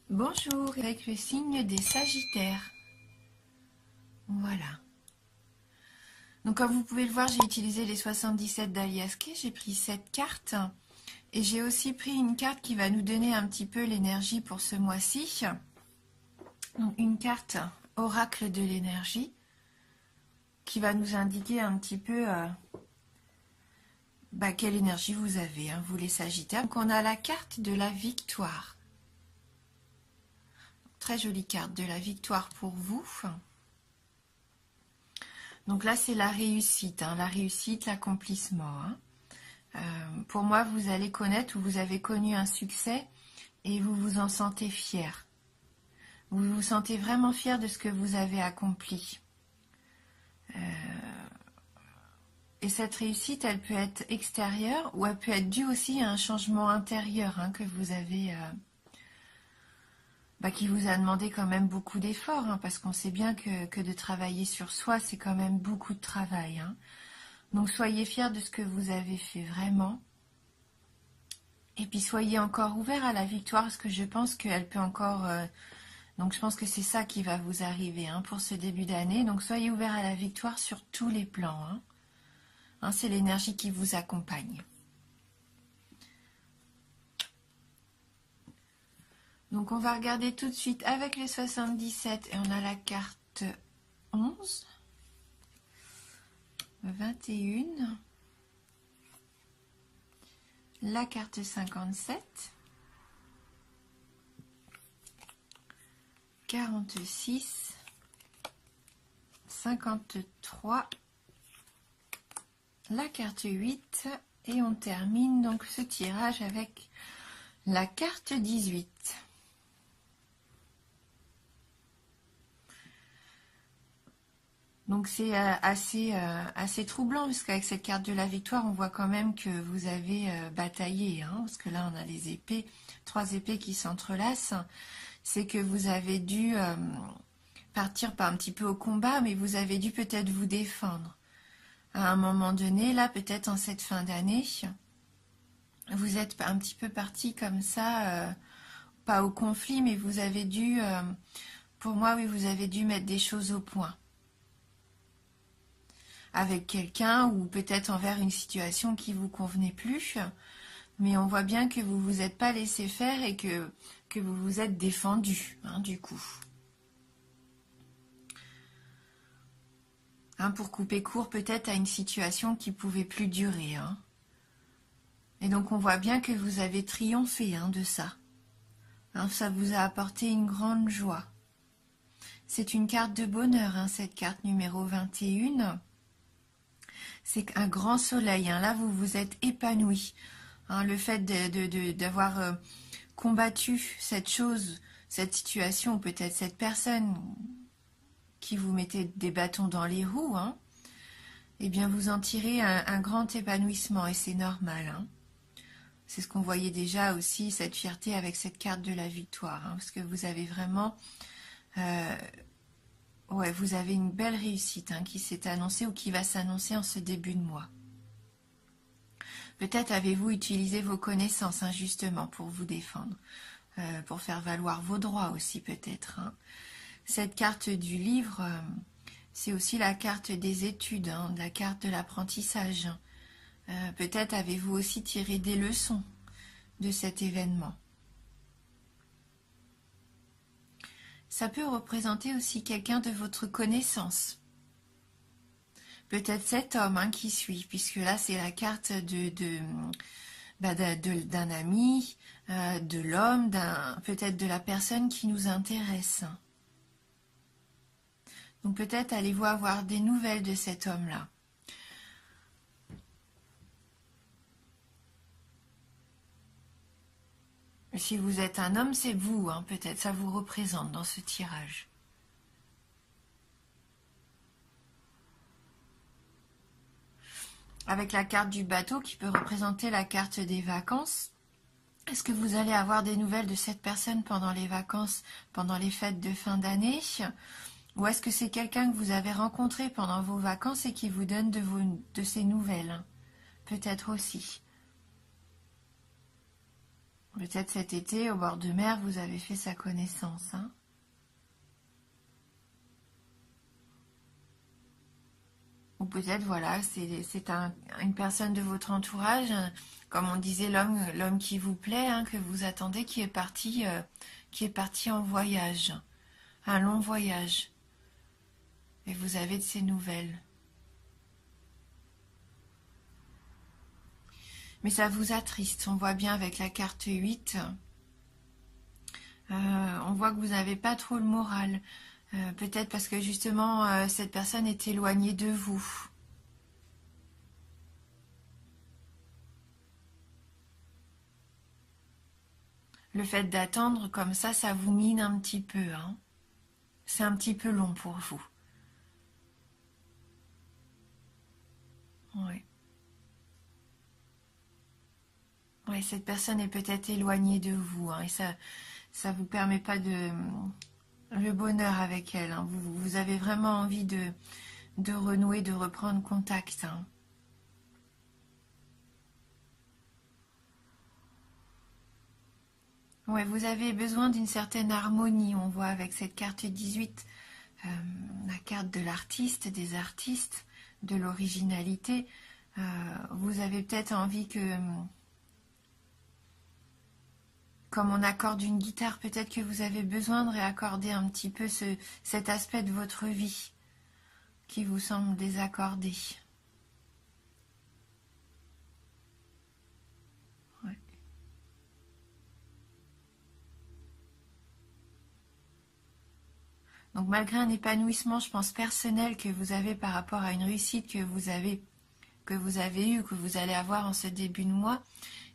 Bonjour, avec le signe des Sagittaires. Voilà. Donc comme vous pouvez le voir, j'ai utilisé les 77 d'Alias Kay. J'ai pris cette carte. Et j'ai aussi pris une carte qui va nous donner un petit peu l'énergie pour ce mois-ci. Donc une carte oracle de l'énergie qui va nous indiquer un petit peu quelle énergie vous avez, vous les Sagittaires. Donc on a la carte de la victoire. Très jolie carte de la victoire pour vous. Donc là, c'est la réussite, l'accomplissement. Pour moi, vous allez connaître ou vous avez connu un succès et vous vous en sentez fier. Vous vous sentez vraiment fier de ce que vous avez accompli. Et cette réussite, elle peut être extérieure ou elle peut être due aussi à un changement intérieur que vous avez, qui vous a demandé quand même beaucoup d'efforts, parce qu'on sait bien que de travailler sur soi, c'est quand même beaucoup de travail. Donc soyez fiers de ce que vous avez fait vraiment. Et puis soyez encore ouverts à la victoire, parce que je pense qu'elle peut encore... donc je pense que c'est ça qui va vous arriver pour ce début d'année. Donc soyez ouverts à la victoire sur tous les plans. C'est l'énergie qui vous accompagne. Donc on va regarder tout de suite avec les 77 et on a la carte 11, 21, la carte 57, 46, 53, la carte 8 et on termine donc ce tirage avec la carte 18. Donc c'est assez troublant parce qu'avec cette carte de la victoire, on voit quand même que vous avez bataillé, parce que là on a les épées, 3 épées qui s'entrelacent. C'est que vous avez dû partir pas un petit peu au combat, mais vous avez dû peut-être vous défendre. À un moment donné, là peut-être en cette fin d'année, vous êtes un petit peu parti comme ça, pas au conflit, mais vous avez dû, pour moi oui, vous avez dû mettre des choses au point. Avec quelqu'un ou peut-être envers une situation qui vous convenait plus, mais on voit bien que vous vous êtes pas laissé faire et que vous vous êtes défendu, du coup. Pour couper court peut-être à une situation qui pouvait plus durer. Et donc on voit bien que vous avez triomphé de ça. Ça vous a apporté une grande joie. C'est une carte de bonheur, cette carte numéro 21. C'est un grand soleil. Là, vous vous êtes épanoui. Le fait d'avoir combattu cette chose, cette situation, ou peut-être cette personne qui vous mettait des bâtons dans les roues, eh bien, vous en tirez un grand épanouissement et c'est normal. C'est ce qu'on voyait déjà aussi, cette fierté avec cette carte de la victoire, parce que vous avez vraiment... vous avez une belle réussite qui s'est annoncée ou qui va s'annoncer en ce début de mois. Peut-être avez-vous utilisé vos connaissances justement pour vous défendre, pour faire valoir vos droits aussi peut-être. Cette carte du livre, c'est aussi la carte des études, la carte de l'apprentissage. Peut-être avez-vous aussi tiré des leçons de cet événement. Ça peut représenter aussi quelqu'un de votre connaissance. Peut-être cet homme qui suit, puisque là c'est la carte d'un ami, de l'homme, peut-être de la personne qui nous intéresse. Donc peut-être allez-vous avoir des nouvelles de cet homme-là. Si vous êtes un homme, c'est vous, peut-être, ça vous représente dans ce tirage. Avec la carte du bateau qui peut représenter la carte des vacances. Est-ce que vous allez avoir des nouvelles de cette personne pendant les vacances, pendant les fêtes de fin d'année? Ou est-ce que c'est quelqu'un que vous avez rencontré pendant vos vacances et qui vous donne de ses nouvelles? Peut-être aussi. Peut-être cet été, au bord de mer, vous avez fait sa connaissance, hein. Ou peut-être, voilà, c'est une personne de votre entourage, comme on disait, l'homme qui vous plaît, hein, que vous attendez, qui est parti en voyage, un long voyage. Et vous avez de ses nouvelles. Mais ça vous attriste, on voit bien avec la carte 8. On voit que vous n'avez pas trop le moral. Peut-être parce que justement, cette personne est éloignée de vous. Le fait d'attendre comme ça vous mine un petit peu, hein. C'est un petit peu long pour vous. Oui. Oui, cette personne est peut-être éloignée de vous, hein, et ça vous permet pas de le bonheur avec elle, hein. Vous avez vraiment envie de renouer, de reprendre contact, hein. Ouais, vous avez besoin d'une certaine harmonie, on voit avec cette carte 18, la carte de l'artiste, des artistes, de l'originalité. Vous avez peut-être envie que, comme on accorde une guitare, peut-être que vous avez besoin de réaccorder un petit peu cet aspect de votre vie qui vous semble désaccordé. Ouais. Donc malgré un épanouissement, je pense, personnel que vous avez par rapport à une réussite que vous avez eue, que vous allez avoir en ce début de mois,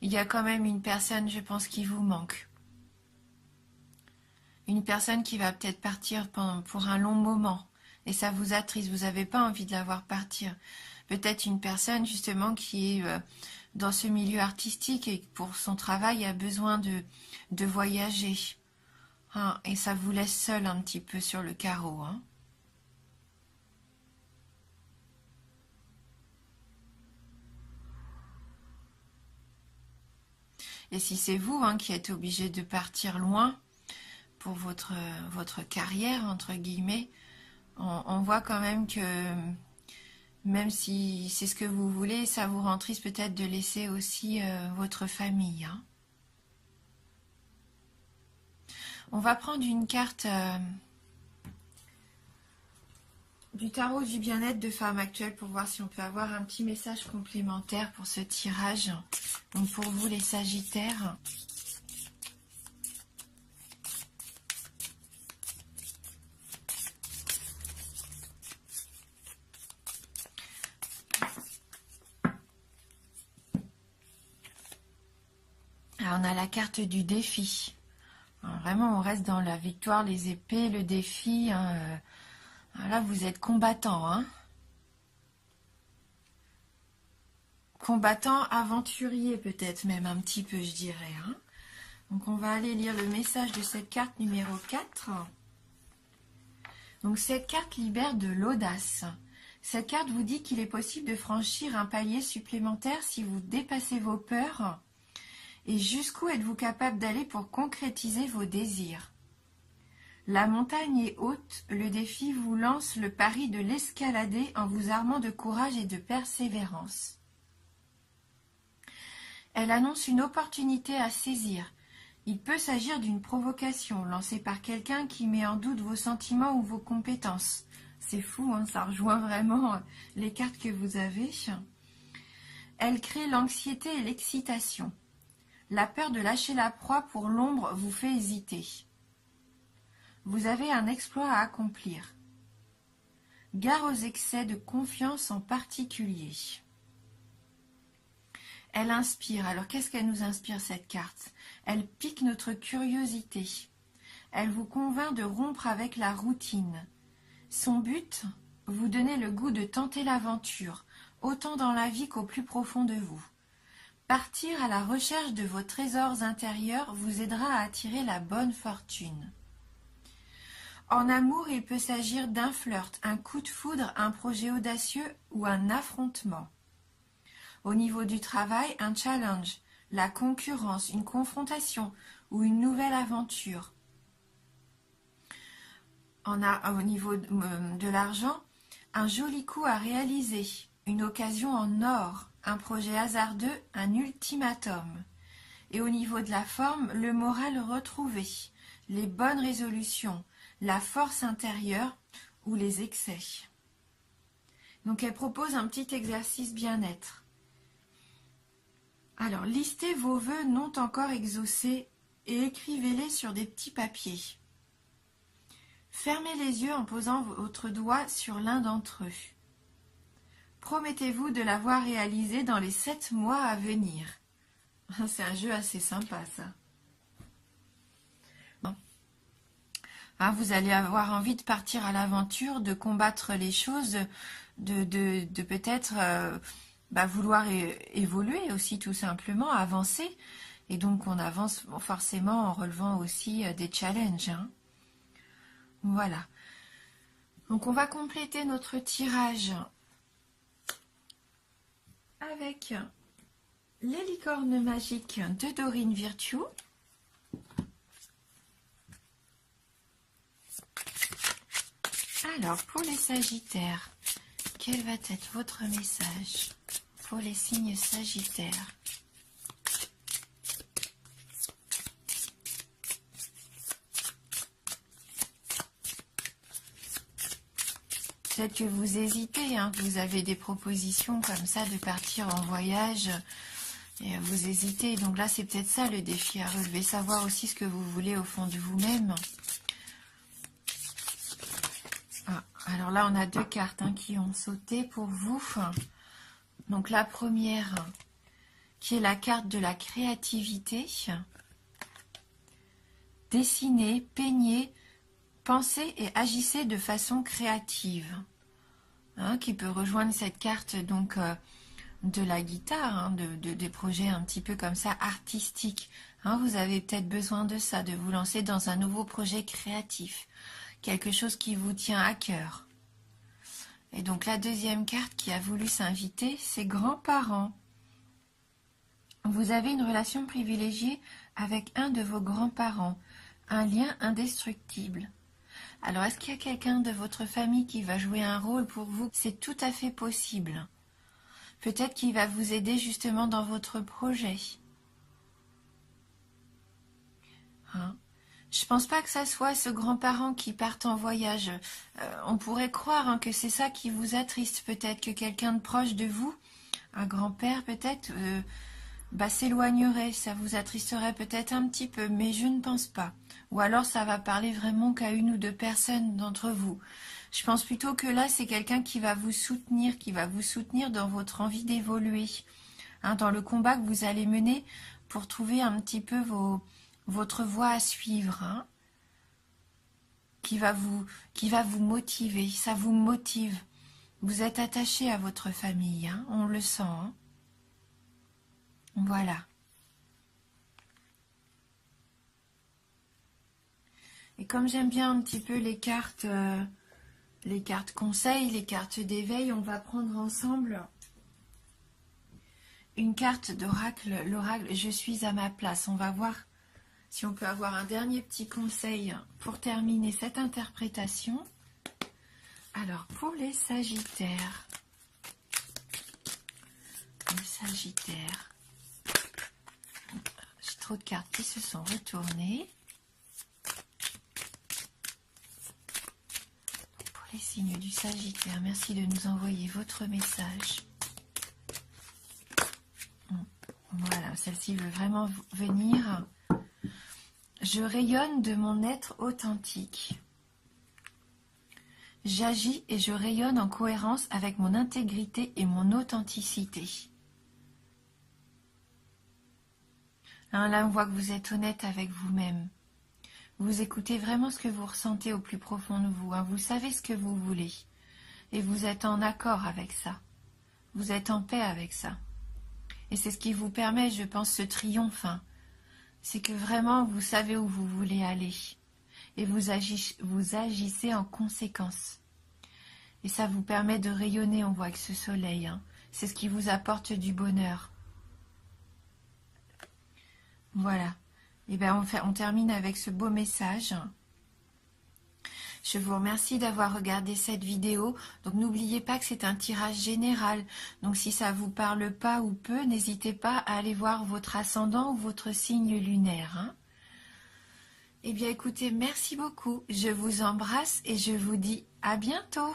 il y a quand même une personne, je pense, qui vous manque. Une personne qui va peut-être partir pour un long moment. Et ça vous attriste, vous n'avez pas envie de la voir partir. Peut-être une personne justement qui est dans ce milieu artistique et pour son travail a besoin de voyager. Hein, et ça vous laisse seul un petit peu sur le carreau, hein. Et si c'est vous, hein, qui êtes obligé de partir loin pour votre carrière, entre guillemets, on voit quand même que même si c'est ce que vous voulez, ça vous rend triste peut-être de laisser aussi votre famille, hein. On va prendre une carte du tarot du bien-être de femme actuelle pour voir si on peut avoir un petit message complémentaire pour ce tirage. Donc pour vous les Sagittaires. Alors on a la carte du défi. Alors vraiment on reste dans la victoire, les épées, le défi, hein. Là vous êtes combattant, hein. Combattant, aventurier peut-être même un petit peu, je dirais, hein. Donc on va aller lire le message de cette carte numéro 4. Donc cette carte libère de l'audace. Cette carte vous dit qu'il est possible de franchir un palier supplémentaire si vous dépassez vos peurs. Et jusqu'où êtes-vous capable d'aller pour concrétiser vos désirs? La montagne est haute, le défi vous lance le pari de l'escalader en vous armant de courage et de persévérance. Elle annonce une opportunité à saisir. Il peut s'agir d'une provocation lancée par quelqu'un qui met en doute vos sentiments ou vos compétences. C'est fou, hein, ça rejoint vraiment les cartes que vous avez. Elle crée l'anxiété et l'excitation. La peur de lâcher la proie pour l'ombre vous fait hésiter. Vous avez un exploit à accomplir. Gare aux excès de confiance en particulier. Elle inspire. Alors qu'est-ce qu'elle nous inspire cette carte? Elle pique notre curiosité. Elle vous convainc de rompre avec la routine. Son but, vous donner le goût de tenter l'aventure, autant dans la vie qu'au plus profond de vous. Partir à la recherche de vos trésors intérieurs vous aidera à attirer la bonne fortune. En amour, il peut s'agir d'un flirt, un coup de foudre, un projet audacieux ou un affrontement. Au niveau du travail, un challenge, la concurrence, une confrontation ou une nouvelle aventure. On a au niveau de l'argent, un joli coup à réaliser, une occasion en or, un projet hasardeux, un ultimatum. Et au niveau de la forme, le moral retrouvé, les bonnes résolutions, la force intérieure ou les excès. Donc elle propose un petit exercice bien-être. Alors, listez vos vœux non encore exaucés et écrivez-les sur des petits papiers. Fermez les yeux en posant votre doigt sur l'un d'entre eux. Promettez-vous de l'avoir réalisé dans les 7 mois à venir. C'est un jeu assez sympa, ça. Bon. Hein, vous allez avoir envie de partir à l'aventure, de combattre les choses, de peut-être vouloir évoluer aussi, tout simplement, avancer. Et donc, on avance forcément en relevant aussi des challenges. Hein. Voilà. Donc, on va compléter notre tirage avec les licornes magiques de Dorine Virtue. Alors, pour les Sagittaires, quel va être votre message pour les signes Sagittaires? Peut-être que vous hésitez, hein, vous avez des propositions comme ça de partir en voyage et vous hésitez. Donc là, c'est peut-être ça le défi à relever, savoir aussi ce que vous voulez au fond de vous-même. Ah, alors là, on a 2 cartes hein, qui ont sauté pour vous. Donc la première, qui est la carte de la créativité. Dessinez, peignez, pensez et agissez de façon créative. Hein, qui peut rejoindre cette carte donc de la guitare, hein, des projets un petit peu comme ça artistiques. Hein, vous avez peut-être besoin de ça, de vous lancer dans un nouveau projet créatif. Quelque chose qui vous tient à cœur. Et donc la deuxième carte qui a voulu s'inviter, c'est grands-parents. Vous avez une relation privilégiée avec un de vos grands-parents, un lien indestructible. Alors est-ce qu'il y a quelqu'un de votre famille qui va jouer un rôle pour vous? C'est tout à fait possible. Peut-être qu'il va vous aider justement dans votre projet. Hein? Je pense pas que ça soit ce grand-parent qui part en voyage. On pourrait croire hein, que c'est ça qui vous attriste. Peut-être que quelqu'un de proche de vous, un grand-père peut-être, s'éloignerait. Ça vous attristerait peut-être un petit peu, mais je ne pense pas. Ou alors ça va parler vraiment qu'à 1 ou 2 personnes d'entre vous. Je pense plutôt que là, c'est quelqu'un qui va vous soutenir dans votre envie d'évoluer. Hein, dans le combat que vous allez mener pour trouver un petit peu votre voie à suivre, hein, qui va vous motiver, ça vous motive. Vous êtes attaché à votre famille, hein, on le sent. Hein. Voilà. Et comme j'aime bien un petit peu les cartes conseils, les cartes d'éveil, on va prendre ensemble une carte d'oracle, l'oracle « Je suis à ma place ». On va voir si on peut avoir un dernier petit conseil pour terminer cette interprétation. Alors, pour les Sagittaires. J'ai trop de cartes qui se sont retournées. Pour les signes du Sagittaire, merci de nous envoyer votre message. Voilà, celle-ci veut vraiment venir. Je rayonne de mon être authentique. J'agis et je rayonne en cohérence avec mon intégrité et mon authenticité. Hein, là, on voit que vous êtes honnête avec vous-même. Vous écoutez vraiment ce que vous ressentez au plus profond de vous. Hein. Vous savez ce que vous voulez. Et vous êtes en accord avec ça. Vous êtes en paix avec ça. Et c'est ce qui vous permet, je pense, ce triomphe. Hein. C'est que vraiment, vous savez où vous voulez aller. Et vous agissez en conséquence. Et ça vous permet de rayonner, on voit, avec ce soleil. Hein. C'est ce qui vous apporte du bonheur. Voilà. Et bien on termine avec ce beau message. Je vous remercie d'avoir regardé cette vidéo. Donc n'oubliez pas que c'est un tirage général. Donc si ça vous parle pas ou peu, n'hésitez pas à aller voir votre ascendant ou votre signe lunaire. Hein. Eh bien écoutez, merci beaucoup. Je vous embrasse et je vous dis à bientôt.